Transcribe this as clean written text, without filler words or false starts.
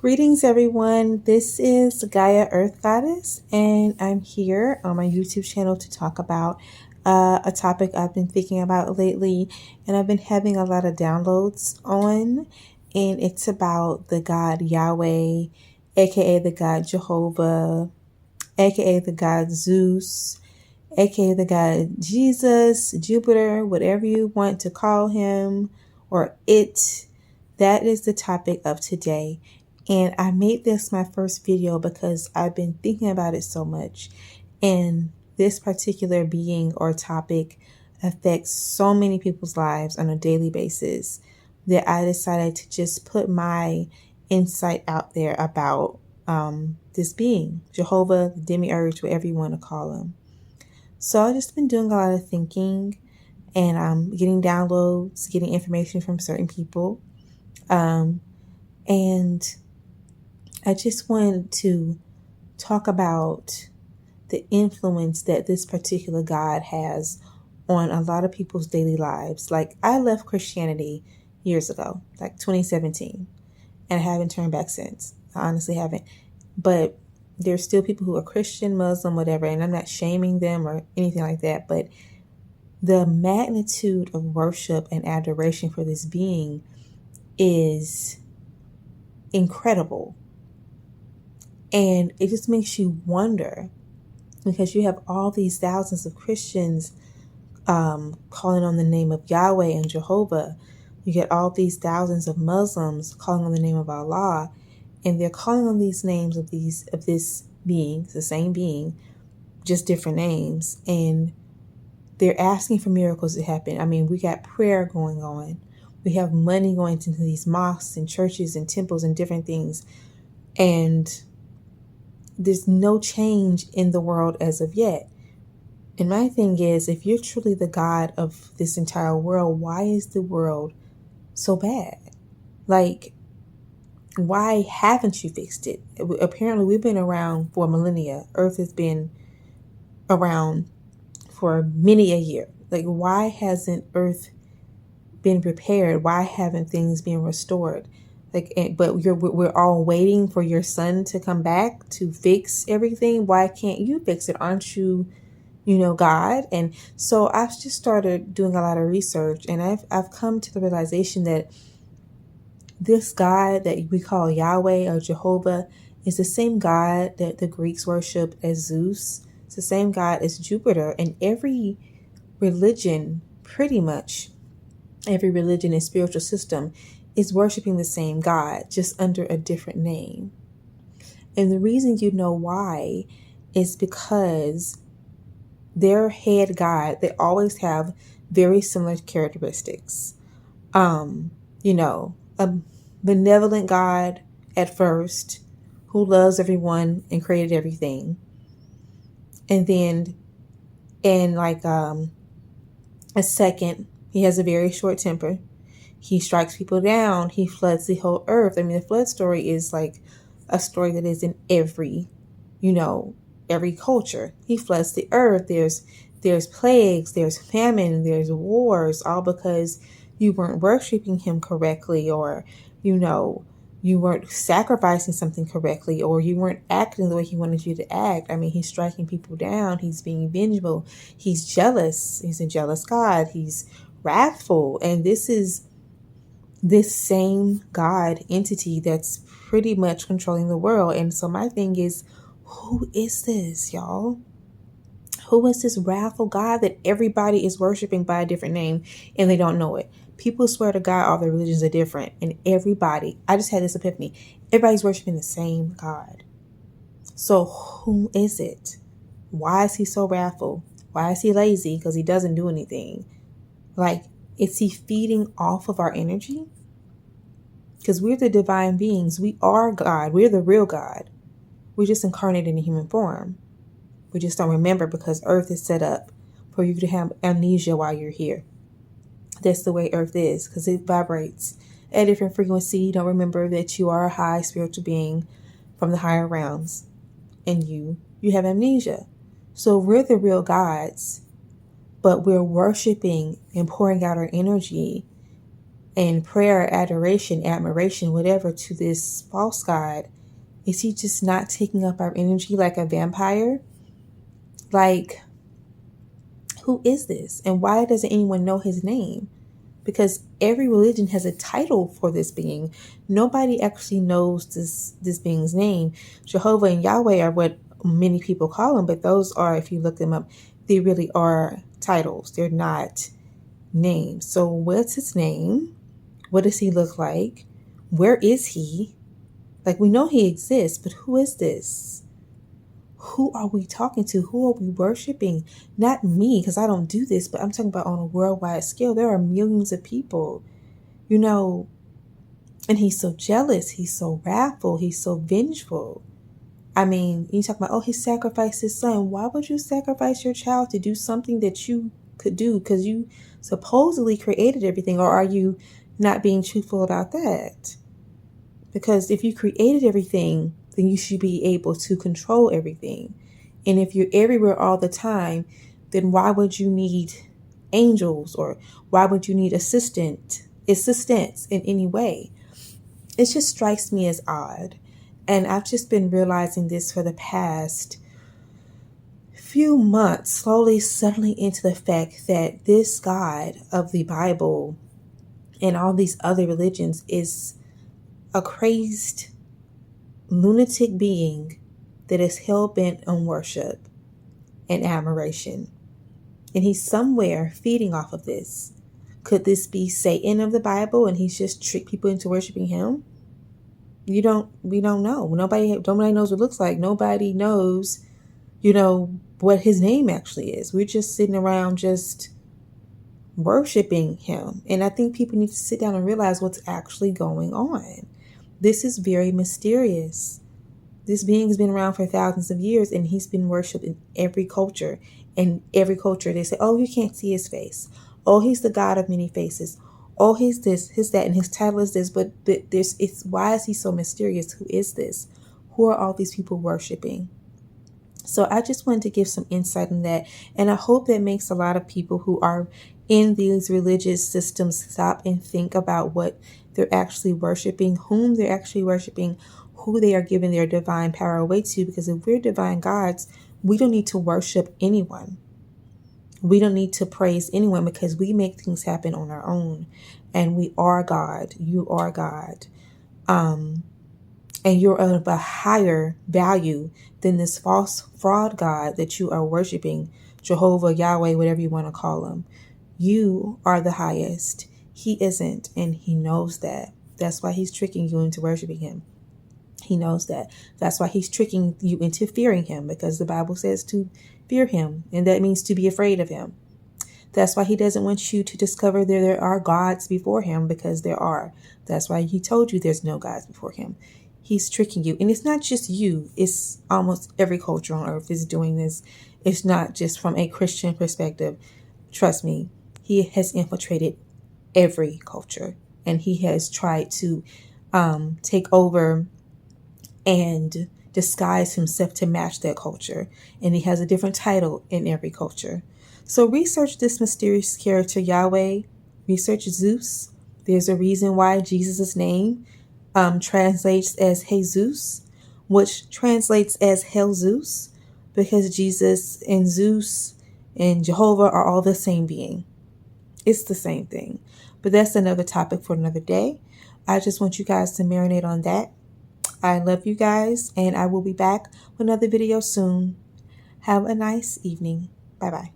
Greetings, everyone. This is Gaia Earth Goddess, and I'm here on my YouTube channel to talk about a topic I've been thinking about lately, and I've been having a lot of downloads on, and it's about the God Yahweh, aka the God Jehovah, aka the God Zeus, aka the God Jesus, Jupiter, whatever you want to call him or it. That is the topic of today. And I made this my first video because I've been thinking about it so much. And this particular being or topic affects so many people's lives on a daily basis that I decided to just put my insight out there about this being, Jehovah, the demiurge, whatever you want to call him. So I've just been doing a lot of thinking and getting downloads, getting information from certain people. And I just wanted to talk about the influence that this particular God has on a lot of people's daily lives. Like, I left Christianity years ago, like 2017, and I haven't turned back since. I honestly haven't. But there's still people who are Christian, Muslim, whatever, and I'm not shaming them or anything like that. But the magnitude of worship and adoration for this being is incredible. And it just makes you wonder, because you have all these thousands of Christians calling on the name of Yahweh and Jehovah. You get all these thousands of Muslims calling on the name of Allah, and they're calling on these names of this being, the same being, just different names, and they're asking for miracles to happen. I mean, we got prayer going on. We have money going into these mosques and churches and temples and different things, and there's no change in the world as of yet. And my thing is, if you're truly the God of this entire world, why is the world so bad? Like, why haven't you fixed it? Apparently, we've been around for millennia. Earth has been around for many a year. Like, why hasn't Earth been repaired? Why haven't things been restored? But we're all waiting for your son to come back to fix everything. Why can't you fix it? Aren't you, God? And so I've just started doing a lot of research, and I've come to the realization that this God that we call Yahweh or Jehovah is the same God that the Greeks worship as Zeus. It's the same God as Jupiter. And every religion, pretty much every religion and spiritual system, is worshiping the same God, just under a different name. And the reason you know why is because their head God, they always have very similar characteristics. A benevolent God at first, who loves everyone and created everything. And then in a second, he has a very short temper. He strikes people down. He floods the whole earth. I mean, the flood story is like a story that is in every culture. He floods the earth. There's plagues, there's famine, there's wars, all because you weren't worshiping him correctly, or, you weren't sacrificing something correctly, or you weren't acting the way he wanted you to act. I mean, he's striking people down. He's being vengeful. He's jealous. He's a jealous God. He's wrathful. And this is this same God entity that's pretty much controlling the world. And so my thing is, who is this, y'all? Who is this wrathful God that everybody is worshiping by a different name and they don't know it? People swear to God all their religions are different, and I just had this epiphany, everybody's worshiping the same God. So who is it? Why is he so wrathful? Why is he lazy? Because he doesn't do anything. Like, is he feeding off of our energy? Because we're the divine beings. We are God. We're the real God. We're just incarnated in a human form. We just don't remember because Earth is set up for you to have amnesia while you're here. That's the way Earth is, because it vibrates at a different frequency. You don't remember that you are a high spiritual being from the higher realms, and you have amnesia. So we're the real gods, but we're worshiping and pouring out our energy and prayer, adoration, admiration, whatever, to this false god, is he just not taking up our energy like a vampire? Like, who is this? And why doesn't anyone know his name? Because every religion has a title for this being. Nobody actually knows this being's name. Jehovah and Yahweh are what many people call him, but those are, if you look them up, they really are titles. They're not names. So what's his name? What does he look like? Where is he? Like, we know he exists, but who is this? Who are we talking to? Who are we worshiping? Not me, because I don't do this, but I'm talking about on a worldwide scale. There are millions of people, you know, and he's so jealous. He's so wrathful. He's so vengeful. I mean, you talk about, oh, he sacrificed his son. Why would you sacrifice your child to do something that you could do because you supposedly created everything? Or are you not being truthful about that? Because if you created everything, then you should be able to control everything. And if you're everywhere all the time, then why would you need angels, or why would you need assistance in any way? It just strikes me as odd. And I've just been realizing this for the past few months, slowly settling into the fact that this God of the Bible and all these other religions is a crazed, lunatic being that is hell-bent on worship and admiration. And he's somewhere feeding off of this. Could this be Satan of the Bible and he's just tricked people into worshiping him? We don't know. Nobody knows what it looks like. Nobody knows, what his name actually is. We're just sitting around just worshiping him. And I think people need to sit down and realize what's actually going on. This is very mysterious. This being has been around for thousands of years, and he's been worshipped in every culture. In every culture, they say, oh, you can't see his face. Oh, he's the God of many faces. Oh, he's this, he's that, and his title is this. But why is he so mysterious? Who is this? Who are all these people worshiping? So I just wanted to give some insight on that. And I hope that makes a lot of people who are in these religious systems stop and think about what they're actually worshiping, whom they're actually worshiping, who they are giving their divine power away to. Because if we're divine gods, we don't need to worship anyone. We don't need to praise anyone because we make things happen on our own. And we are God. You are God. And you're of a higher value than this false fraud God that you are worshiping, Jehovah, Yahweh, whatever you want to call him. You are the highest. He isn't, and he knows that. That's why he's tricking you into worshiping him. He knows that. That's why he's tricking you into fearing him, because the Bible says to fear him, and that means to be afraid of him. That's why he doesn't want you to discover there are gods before him, because there are. That's why he told you there's no gods before him. He's tricking you. And it's not just you. It's almost every culture on earth is doing this. It's not just from a Christian perspective. Trust me, he has infiltrated every culture, and he has tried to take over and disguise himself to match that culture. And he has a different title in every culture. So research this mysterious character, Yahweh. Research Zeus. There's a reason why Jesus' name translates as Jesus, which translates as Hell Zeus, because Jesus and Zeus and Jehovah are all the same being. It's the same thing. But that's another topic for another day. I just want you guys to marinate on that. I love you guys, and I will be back with another video soon. Have a nice evening. Bye-bye.